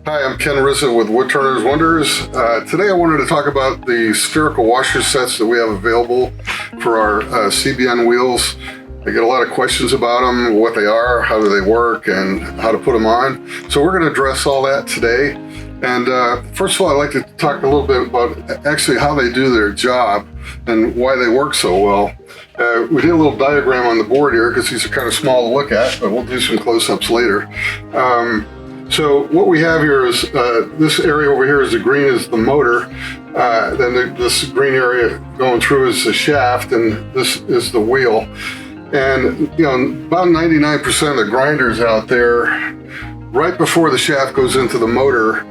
Hi, I'm Ken Rizza with Woodturner's Wonders. Today I wanted to talk about the spherical washer sets that we have available for our CBN wheels. I get a lot of questions about them, what they are, how do they work, and how to put them on. So we're going to address all that today. And first of all, I'd like to talk a little bit about actually how they do their job and why they work so well. We did a little diagram on the board here because these are kind of small to look at, but we'll do some close-ups later. So what we have here is this area over here is the green is the motor. Then this green area going through is the shaft, and this is the wheel. And you know, about 99% of the grinders out there, right before the shaft goes into the motor,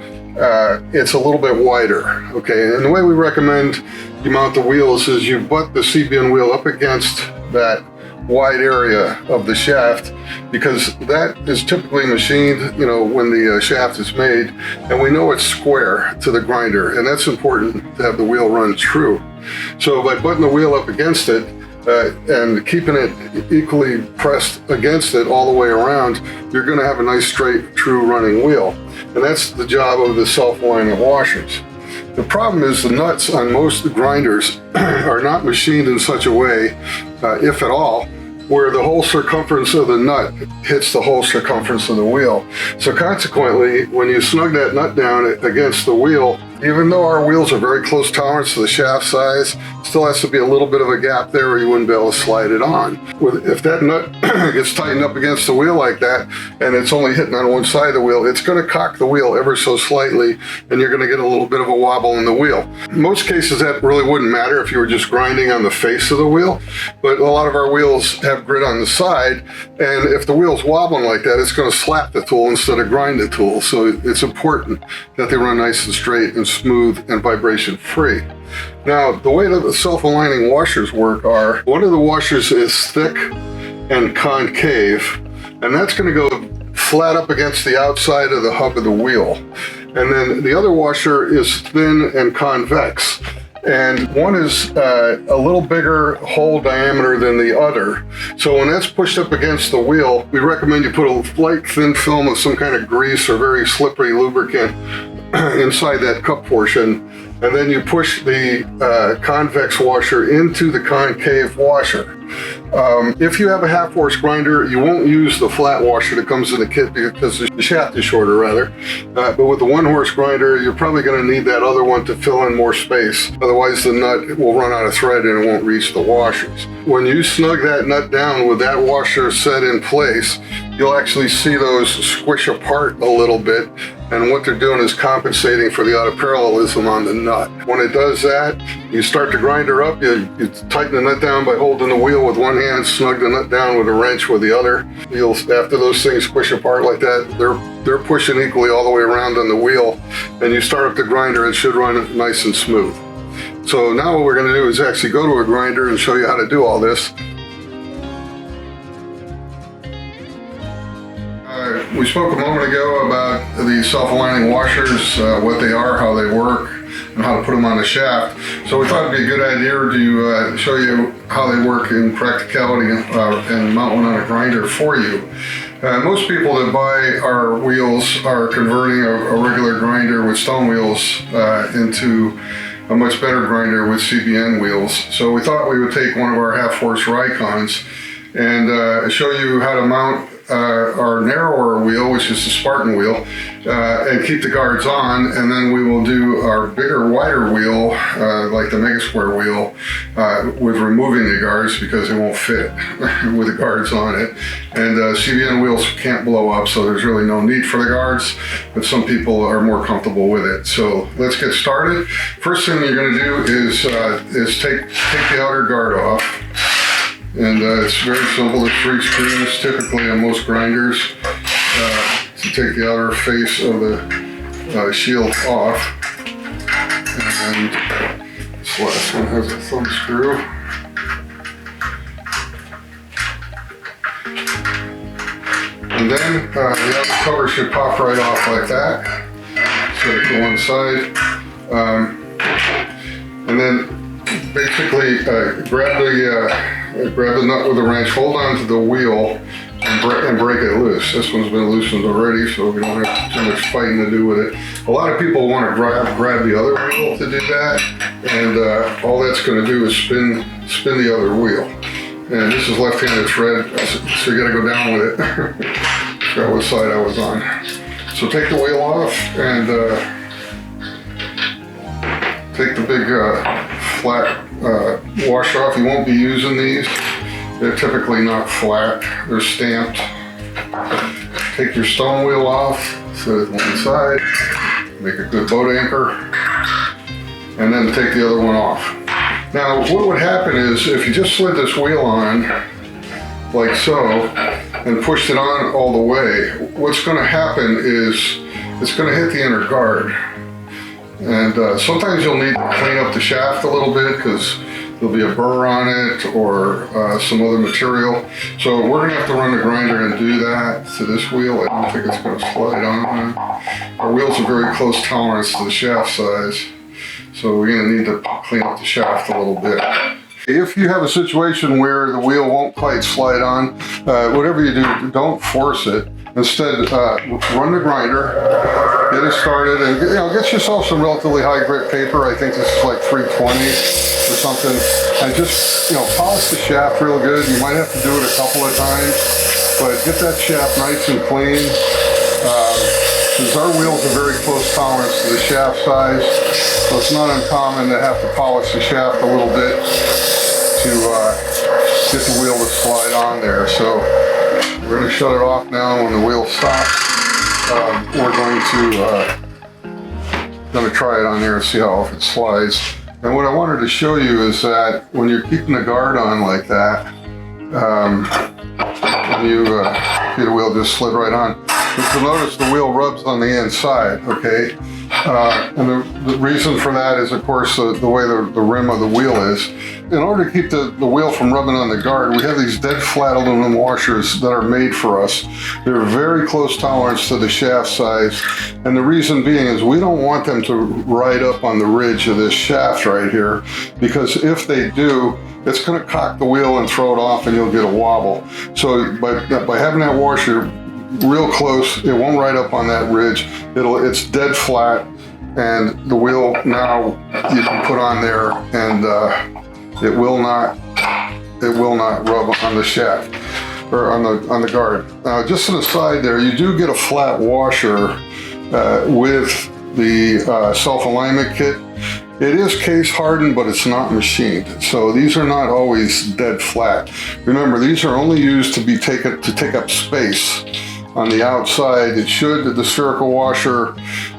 it's a little bit wider. Okay, and the way we recommend you mount the wheels is you butt the CBN wheel up against that wide area of the shaft, because that is typically machined, you know, when the shaft is made, and we know it's square to the grinder, and that's important to have the wheel run true. So by butting the wheel up against it and keeping it equally pressed against it all the way around, you're going to have a nice straight true running wheel, and that's the job of the self-winding washers. The problem is the nuts on most grinders are not machined in such a way, if at all, where the whole circumference of the nut hits the whole circumference of the wheel. So consequently, when you snug that nut down against the wheel, even though our wheels are very close tolerance to the shaft size, still has to be a little bit of a gap there or you wouldn't be able to slide it on. If that nut gets tightened up against the wheel like that, and it's only hitting on one side of the wheel, it's going to cock the wheel ever so slightly, and you're going to get a little bit of a wobble in the wheel. In most cases, that really wouldn't matter if you were just grinding on the face of the wheel, but a lot of our wheels have grit on the side, and if the wheel's wobbling like that, it's going to slap the tool instead of grind the tool. So it's important that they run nice and straight and smooth and vibration free. Now, the way that the self-aligning washers work are, one of the washers is thick and concave, and that's going to go flat up against the outside of the hub of the wheel. And then the other washer is thin and convex. And one is a little bigger hole diameter than the other. So when that's pushed up against the wheel, we recommend you put a light thin film of some kind of grease or very slippery lubricant inside that cup portion, and then you push the convex washer into the concave washer. If you have a half-horse grinder, you won't use the flat washer that comes in the kit because the shaft is shorter, rather. But with the one-horse grinder, you're probably going to need that other one to fill in more space. Otherwise, the nut will run out of thread and it won't reach the washers. When you snug that nut down with that washer set in place, you'll actually see those squish apart a little bit. And what they're doing is compensating for the out of parallelism on the nut. When it does that, you start the grinder up, you tighten the nut down by holding the wheel with one hand, snug the nut down with a wrench with the other. After those things squish apart like that, they're pushing equally all the way around on the wheel, and you start up the grinder, it should run nice and smooth. So now what we're going to do is actually go to a grinder and show you how to do all this. We spoke a moment ago about the self-aligning washers, what they are, how they work, and how to put them on the shaft. So we thought it'd be a good idea to show you how they work in practicality and mount one on a grinder for you. Most people that buy our wheels are converting a regular grinder with stone wheels into a much better grinder with CBN wheels. So we thought we would take one of our half-horse Ricons and show you how to mount our narrower wheel, which is the Spartan wheel, and keep the guards on, and then we will do our bigger, wider wheel, like the Mega Square wheel, with removing the guards because they won't fit with the guards on it. And CBN wheels can't blow up, so there's really no need for the guards, but some people are more comfortable with it. So let's get started. First thing you're going to do is take the outer guard off. And it's very simple. There's 3 screws typically on most grinders to take the outer face of the shield off. And this last one has a thumb screw. And then the outer cover should pop right off like that. Set it to one side. And then basically grab the nut with a wrench, hold on to the wheel, and break it loose. This one's been loosened already, so we don't have too much fighting to do with it. A lot of people want to grab the other wheel to do that, and all that's going to do is spin the other wheel. And this is left-handed thread, so you got to go down with it. Forgot what side I was on. So take the wheel off and take the big flat washer off. You won't be using these. They're typically not flat. They're stamped. Take your stone wheel off, set it one side, make a good boat anchor, and then take the other one off. Now, what would happen is if you just slid this wheel on, like so, and pushed it on all the way, what's going to happen is it's going to hit the inner guard. And sometimes you'll need to clean up the shaft a little bit because there'll be a burr on it or some other material. So we're gonna have to run the grinder and do that to this wheel. I don't think it's gonna slide on. Our wheels are very close tolerance to the shaft size. So we're gonna need to clean up the shaft a little bit. If you have a situation where the wheel won't quite slide on, whatever you do, don't force it. Instead, run the grinder, get it started, and get yourself some relatively high grit paper. I think this is like 320 or something, and just polish the shaft real good. You might have to do it a couple of times, but get that shaft nice and clean. Because our wheels are very close tolerance to the shaft size, so it's not uncommon to have to polish the shaft a little bit to get the wheel to slide on there. So we're going to shut it off now. When the wheel stops, we're going to try it on there and see how it slides. And what I wanted to show you is that when you're keeping the guard on like that, and you see the wheel just slid right on, you'll notice the wheel rubs on the inside, okay? And the reason for that is, of course, the way the rim of the wheel is. In order to keep the wheel from rubbing on the guard, we have these dead flat aluminum washers that are made for us. They're very close tolerance to the shaft size. And the reason being is we don't want them to ride up on the ridge of this shaft right here, because if they do, it's going to cock the wheel and throw it off and you'll get a wobble. So by having that washer real close, it won't ride up on that ridge. It's dead flat, and the wheel now you can put on there, and it will not rub on the shaft or on the guard. Now, just an aside there, you do get a flat washer with the self-alignment kit. It is case hardened, but it's not machined. So these are not always dead flat. Remember, these are only used to take up space on the outside. It should, the spherical washer,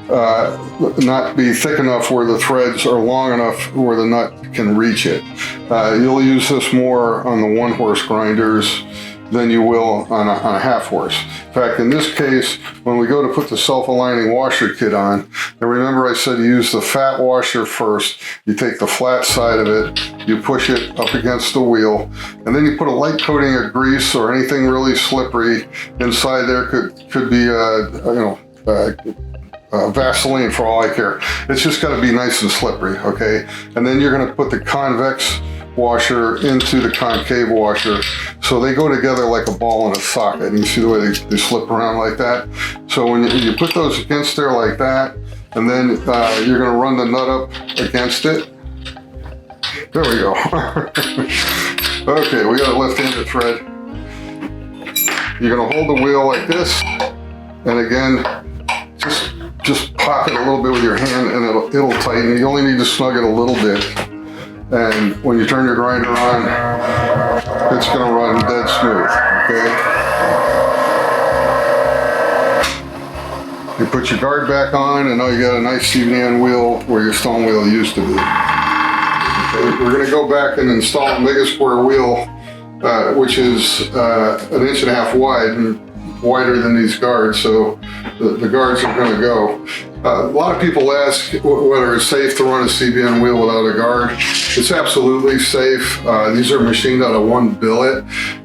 not be thick enough where the threads are long enough where the nut can reach it. You'll use this more on the 1-horse grinders than you will on a half-horse. In fact, in this case, when we go to put the self-aligning washer kit on, and remember I said you use the fat washer first, you take the flat side of it, you push it up against the wheel, and then you put a light coating of grease or anything really slippery inside there. Could be Vaseline for all I care. It's just got to be nice and slippery, okay? And then you're going to put the convex washer into the concave washer, so they go together like a ball in a socket. And you see the way they slip around like that. So when you put those against there like that, and then you're going to run the nut up against it. There we go. Okay, we got a left-handed thread. You're going to hold the wheel like this, and again, just pop it a little bit with your hand, and it'll tighten. You only need to snug it a little bit. And when you turn your grinder on, it's going to run dead smooth, okay? You put your guard back on, and now you got a nice CBN wheel where your stone wheel used to be. Okay, we're going to go back and install a mega square wheel, which is 1.5 inches wide and wider than these guards, so the guards are going to go. A lot of people ask whether it's safe to run a CBN wheel without a guard. It's absolutely safe. These are machined out of 1 billet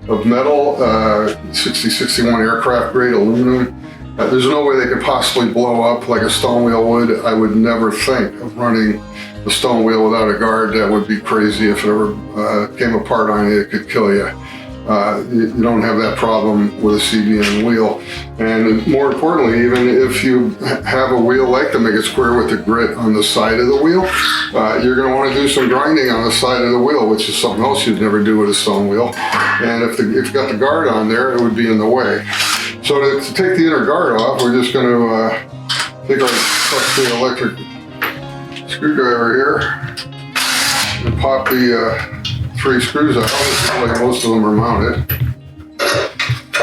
of metal, 6061 aircraft grade aluminum. There's no way they could possibly blow up like a stone wheel would. I would never think of running a stone wheel without a guard. That would be crazy. If it ever came apart on you, it could kill you. you don't have that problem with a CBN wheel. And more importantly, even if you have a wheel like the Mega Square with the grit on the side of the wheel, you're going to want to do some grinding on the side of the wheel, which is something else you'd never do with a stone wheel. And if you've got the guard on there, it would be in the way. So to take the inner guard off, we're just going to take our trusty electric screwdriver here and pop the 3 screws out. This is like most of them are mounted.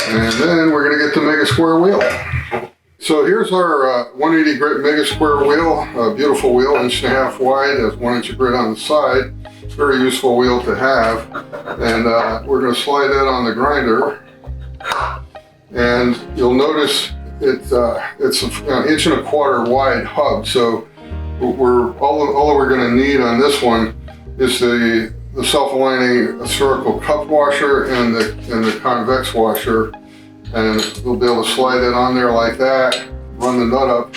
And then we're going to get the Mega Square wheel. So here's our 180 grit Mega Square wheel, a beautiful wheel, 1.5 inch wide, has 1 inch of grit on the side. Very useful wheel to have. And we're going to slide that on the grinder. And you'll notice it's an 1.25 inch wide hub. So all we're going to need on this one is the self-aligning spherical cup washer and the convex washer, and we'll be able to slide it on there like that, run the nut up.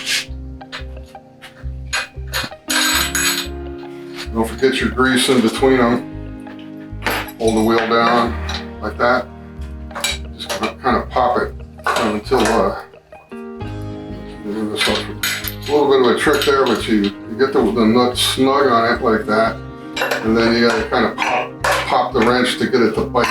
Don't forget your grease in between them. Hold the wheel down like that. Just kind of pop it until it's a little bit of a trick there, but you get the nut snug on it like that. And then you got to kind of pop the wrench to get it to bite,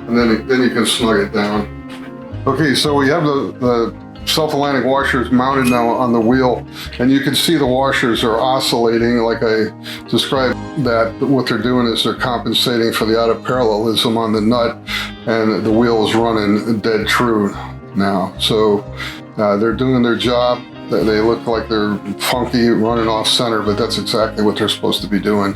and then you can snug it down. Okay, so we have the self-aligning washers mounted now on the wheel, and you can see the washers are oscillating like I described. That what they're doing is they're compensating for the out of parallelism on the nut, and the wheel is running dead true now. So they're doing their job. They look like they're funky, running off center, but that's exactly what they're supposed to be doing.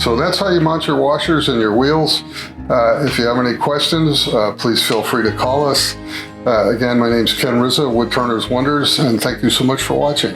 So that's how you mount your washers and your wheels. If you have any questions, please feel free to call us. Again, my name's Ken Rizza, Woodturner's Wonders, and thank you so much for watching.